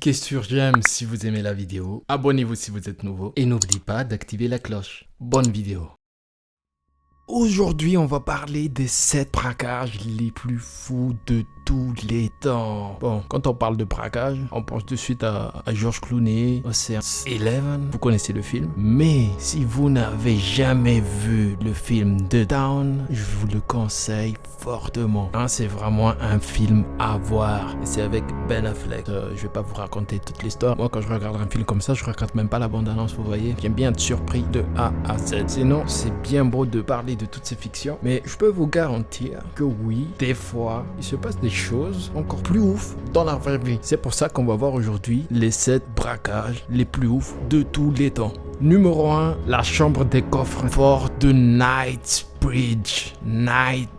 Cliquez sur j'aime si vous aimez la vidéo, abonnez-vous si vous êtes nouveau et n'oubliez pas d'activer la cloche. Bonne vidéo. Aujourd'hui, on va parler des 7 braquages les plus fous de tous les temps. Bon, quand on parle de braquage, on pense de suite à George Clooney, Ocean's 11, vous connaissez le film. Mais si vous n'avez jamais vu le film The Town, je vous le conseille fortement. C'est vraiment un film à voir. Et c'est avec Ben Affleck. Je vais pas vous raconter toute l'histoire. Moi, quand je regarde un film comme ça, je regarde même pas la bande-annonce, vous voyez. J'aime bien être surpris de A à Z. Sinon, c'est bien beau de parler de toutes ces fictions, mais je peux vous garantir que oui, des fois, il se passe des choses encore plus ouf dans la vraie vie. C'est pour ça qu'on va voir aujourd'hui les 7 braquages les plus ouf de tous les temps. Numéro 1, la chambre des coffres forts de Knightsbridge. Knight,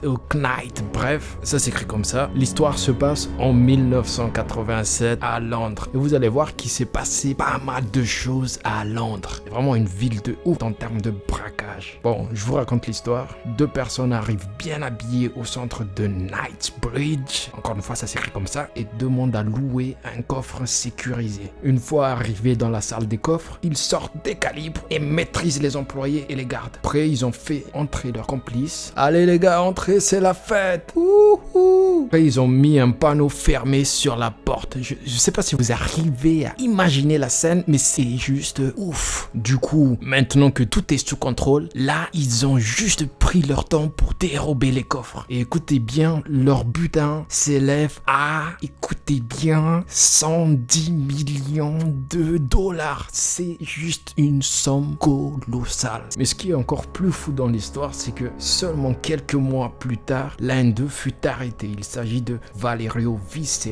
bref, ça s'écrit comme ça. L'histoire se passe en 1987 à Londres. Et vous allez voir qu'il s'est passé pas mal de choses à Londres. C'est vraiment une ville de ouf en termes de braquage. Bon, je vous raconte l'histoire. 2 personnes arrivent bien habillées au centre de Knightsbridge. Encore une fois, ça s'écrit comme ça. Et demandent à louer un coffre sécurisé. Une fois arrivés dans la salle des coffres, ils sortent des calibres et maîtrisent les employés et les gardes. Après, ils ont fait entrer leurs complices. Allez les gars, entrez, c'est la fête. Ouhou. Après, ils ont mis un panneau fermé sur la porte. Je sais pas si vous arrivez à imaginer la scène, mais c'est juste ouf. Du coup, maintenant que tout est sous contrôle, là, ils ont juste pris leur temps pour dérober les coffres. Et écoutez bien, leur butin s'élève à, écoutez bien, 110 millions de dollars. C'est juste une somme colossale. Mais ce qui est encore plus fou dans l'histoire, c'est que seulement quelques mois plus tard, l'un d'eux fut arrêté. Il s'agit de Valerio Vice.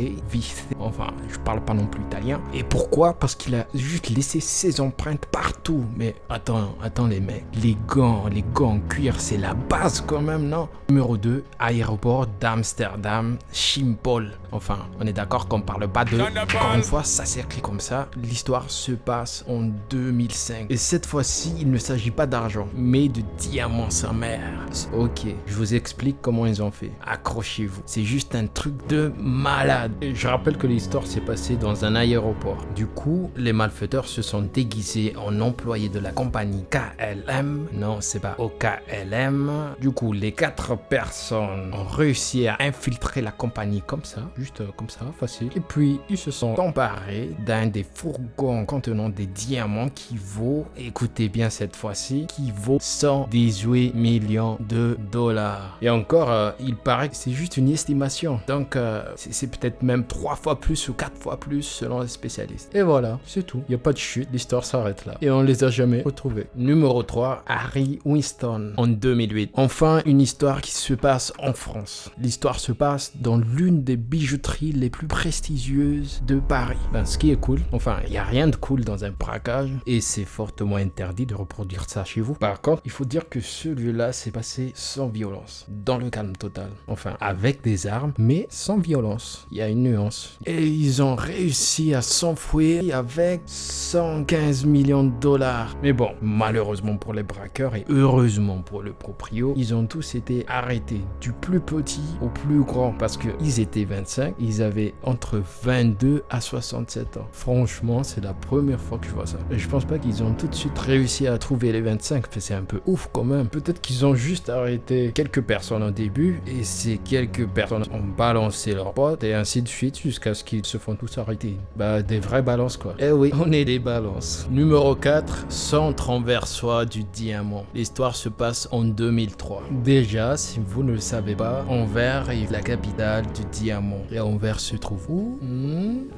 Enfin, je parle pas non plus italien. Et pourquoi? Parce qu'il a juste laissé ses empreintes partout. Mais attends les mecs, les gants en cuir, c'est la base quand même, non? Numéro 2, aéroport d'Amsterdam Schiphol. Enfin, on est d'accord qu'on parle pas de... Encore une fois, ça s'est écrit comme ça. L'histoire se passe en 2005. Et cette fois-ci, il ne s'agit pas d'argent, mais de diamants sa mère. Ok, je vous explique comment ils ont fait. Accrochez-vous. C'est juste un truc de malade. Et je rappelle que l'histoire s'est passée dans un aéroport. Du coup, les malfaiteurs se sont déguisés en employés de la compagnie KLM. Non, c'est pas OKLM. Du coup, les 4 personnes ont réussi à infiltrer la compagnie comme ça. Juste comme ça, facile. Et puis, ils se sont emparés d'un des fourgons contenant des diamants qui vaut, écoutez bien cette fois-ci, qui vaut 118 millions de dollars. Et encore, il paraît que c'est juste une estimation. Donc, c'est peut-être même 3 fois plus ou 4 fois plus selon les spécialistes. Et voilà, c'est tout. Il n'y a pas de chute, l'histoire s'arrête là. Et on les a jamais retrouvés. Numéro 3, Harry Winston, en 2008. Enfin, une histoire qui se passe en France. L'histoire se passe dans l'une des bijouteries les plus prestigieuses de Paris. Ce qui est cool, enfin, il n'y a rien de cool dans un braquage et c'est fortement interdit de reproduire ça chez vous. Par contre, il faut dire que celui-là s'est passé sans violence, dans le calme total. Enfin, avec des armes, mais sans violence. Il y a une nuance. Et ils ont réussi à s'enfuir avec 115 millions de dollars. Mais bon, malheureusement pour les braqueurs et heureusement pour le proprio, ils ont tous été arrêtés, du plus petit au plus grand, parce qu'ils étaient 25, ils avaient entre 22 à 67 ans. Franchement, c'est la première fois que je vois ça. Et je pense pas qu'ils ont tout de suite réussi à trouver les 25, c'est un peu ouf quand même. Peut-être qu'ils ont juste arrêté quelques personnes au début, et ces quelques personnes ont balancé leurs potes, et ainsi de suite, jusqu'à ce qu'ils se font tous arrêter. Des vraies balances quoi. Eh oui, on est des balances. Numéro 4, centre anversois du diamant. L'histoire se passe en 2003. Déjà, si vous ne le savez pas, Anvers est la capitale du diamant. Et Anvers se trouve où?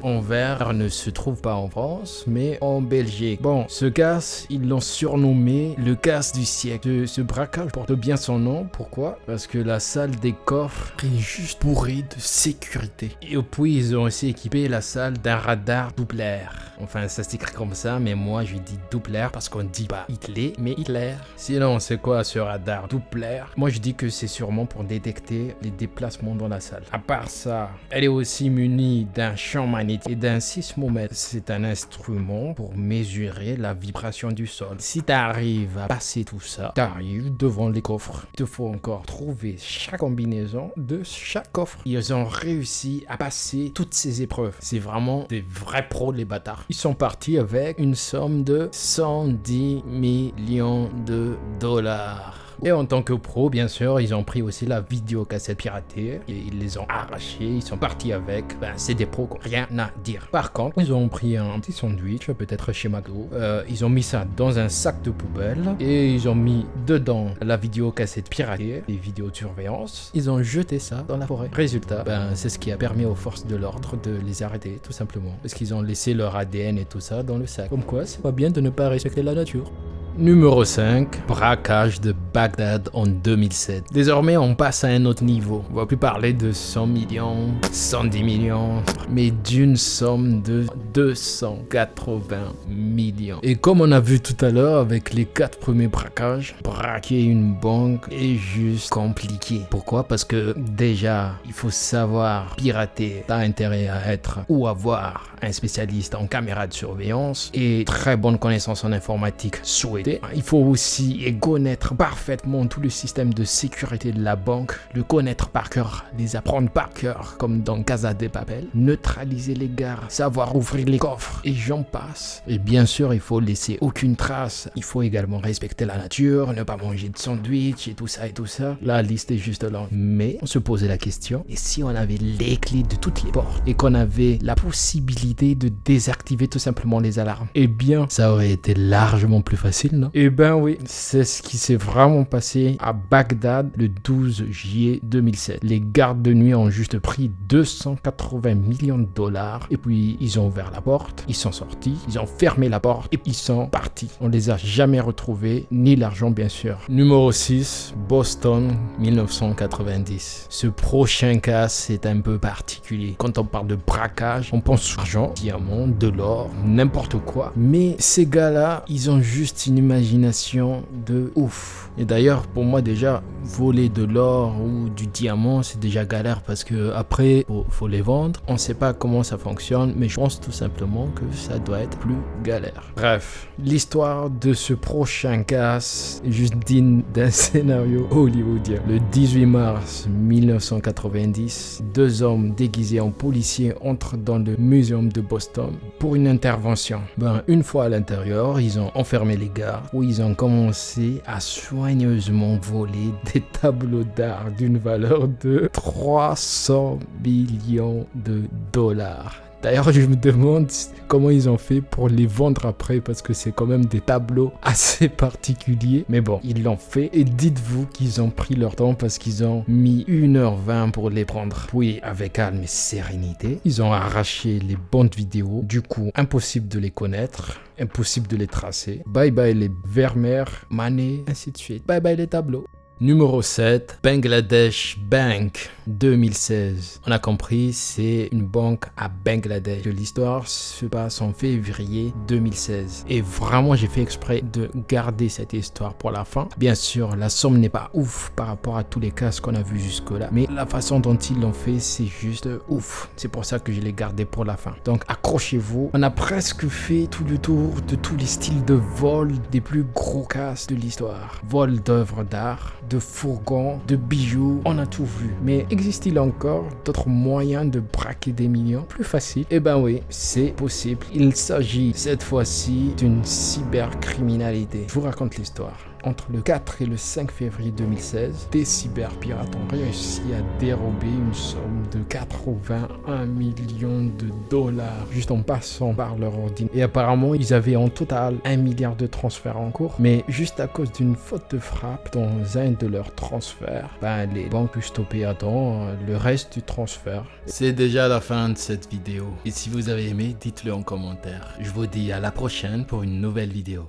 Anvers ne se trouve pas en France, mais en Belgique. Bon, ce casse, ils l'ont surnommé le casse du siècle. Ce braquage porte bien son nom. Pourquoi? Parce que la salle des coffres est juste bourrée de sécurité. Et puis, ils ont aussi équipé la salle d'un radar Doppler. Enfin, ça s'écrit comme ça, mais moi, je dis Doppler parce qu'on dit pas Hitler, mais Hitler. Sinon, c'est quoi ce radar? radar Doppler. Moi je dis que c'est sûrement pour détecter les déplacements dans la salle. À part ça, elle est aussi munie d'un champ magnétique et d'un sismomètre. C'est un instrument pour mesurer la vibration du sol. Si tu arrives à passer tout ça, tu arrives devant les coffres. Il te faut encore trouver chaque combinaison de chaque coffre. Ils ont réussi à passer toutes ces épreuves. C'est vraiment des vrais pros les bâtards. Ils sont partis avec une somme de 110 millions de dollars. Et en tant que pro, bien sûr, ils ont pris aussi la vidéocassette piratée et ils les ont arrachés, ils sont partis avec. Ben, c'est des pros, quoi. Rien à dire. Par contre, ils ont pris un petit sandwich, peut-être chez McDo. Ils ont mis ça dans un sac de poubelle et ils ont mis dedans la vidéocassette piratée, les vidéos de surveillance. Ils ont jeté ça dans la forêt. Résultat, ben, c'est ce qui a permis aux forces de l'ordre de les arrêter, tout simplement. Parce qu'ils ont laissé leur ADN et tout ça dans le sac. Comme quoi, c'est pas bien de ne pas respecter la nature. Numéro 5, braquage de Bagdad en 2007. Désormais, on passe à un autre niveau. On va plus parler de 100 millions, 110 millions, mais d'une somme de 280 millions. Et comme on a vu tout à l'heure avec les 4 premiers braquages, braquer une banque est juste compliqué. Pourquoi? Parce que déjà, il faut savoir pirater. T'as intérêt à être ou avoir un spécialiste en caméra de surveillance et très bonne connaissance en informatique souhaitée. Il faut aussi connaître parfaitement tout le système de sécurité de la banque, le connaître par cœur, les apprendre par cœur, comme dans Casa de Papel, neutraliser les gardes, savoir ouvrir les coffres, et j'en passe. Et bien sûr, il faut laisser aucune trace. Il faut également respecter la nature, ne pas manger de sandwich et tout ça et tout ça. La liste est juste longue. Mais on se posait la question, et si on avait les clés de toutes les portes et qu'on avait la possibilité de désactiver tout simplement les alarmes? Eh bien, ça aurait été largement plus facile. Eh ben oui, c'est ce qui s'est vraiment passé à Bagdad le 12 juillet 2007. Les gardes de nuit ont juste pris 280 millions de dollars et puis ils ont ouvert la porte, ils sont sortis, ils ont fermé la porte et ils sont partis. On les a jamais retrouvés, ni l'argent bien sûr. Numéro 6, Boston 1990. Ce prochain cas, c'est un peu particulier. Quand on parle de braquage, on pense à l'argent, diamants, de l'or, n'importe quoi. Mais ces gars-là, ils ont juste une imagination de ouf. Et d'ailleurs, pour moi déjà, voler de l'or ou du diamant, c'est déjà galère parce que après, faut les vendre. On sait pas comment ça fonctionne, mais je pense tout simplement que ça doit être plus galère. Bref, l'histoire de ce prochain cas est juste digne d'un scénario hollywoodien. Le 18 mars 1990, 2 hommes déguisés en policiers entrent dans le muséum de Boston pour une intervention. Une fois à l'intérieur, ils ont enfermé les gars où ils ont commencé à soigneusement voler des tableaux d'art d'une valeur de 300 millions de dollars. D'ailleurs, je me demande comment ils ont fait pour les vendre après parce que c'est quand même des tableaux assez particuliers. Mais bon, ils l'ont fait et dites-vous qu'ils ont pris leur temps parce qu'ils ont mis 1h20 pour les prendre. Puis, avec calme et sérénité, ils ont arraché les bandes vidéo. Du coup, impossible de les connaître, impossible de les tracer. Bye bye les Vermeer, Manet, ainsi de suite. Bye bye les tableaux. Numéro 7, Bangladesh Bank 2016. On a compris, c'est une banque à Bangladesh. L'histoire se passe en février 2016. Et vraiment, j'ai fait exprès de garder cette histoire pour la fin. Bien sûr, la somme n'est pas ouf par rapport à tous les cas qu'on a vus jusque-là. Mais la façon dont ils l'ont fait, c'est juste ouf. C'est pour ça que je l'ai gardé pour la fin. Donc, accrochez-vous. On a presque fait tout le tour de tous les styles de vol des plus gros cas de l'histoire. Vol d'œuvres d'art, de fourgons, de bijoux, on a tout vu. Mais existe-t-il encore d'autres moyens de braquer des millions plus faciles? Eh ben oui, c'est possible. Il s'agit cette fois-ci d'une cybercriminalité. Je vous raconte l'histoire. Entre le 4 et le 5 février 2016, des cyberpirates ont réussi à dérober une somme de 81 millions de dollars juste en passant par leur ordinateur. Et apparemment, ils avaient en total 1 milliard de transferts en cours. Mais juste à cause d'une faute de frappe dans un de leurs transferts, les banques ont stoppé à temps le reste du transfert. C'est déjà la fin de cette vidéo. Et si vous avez aimé, dites-le en commentaire. Je vous dis à la prochaine pour une nouvelle vidéo.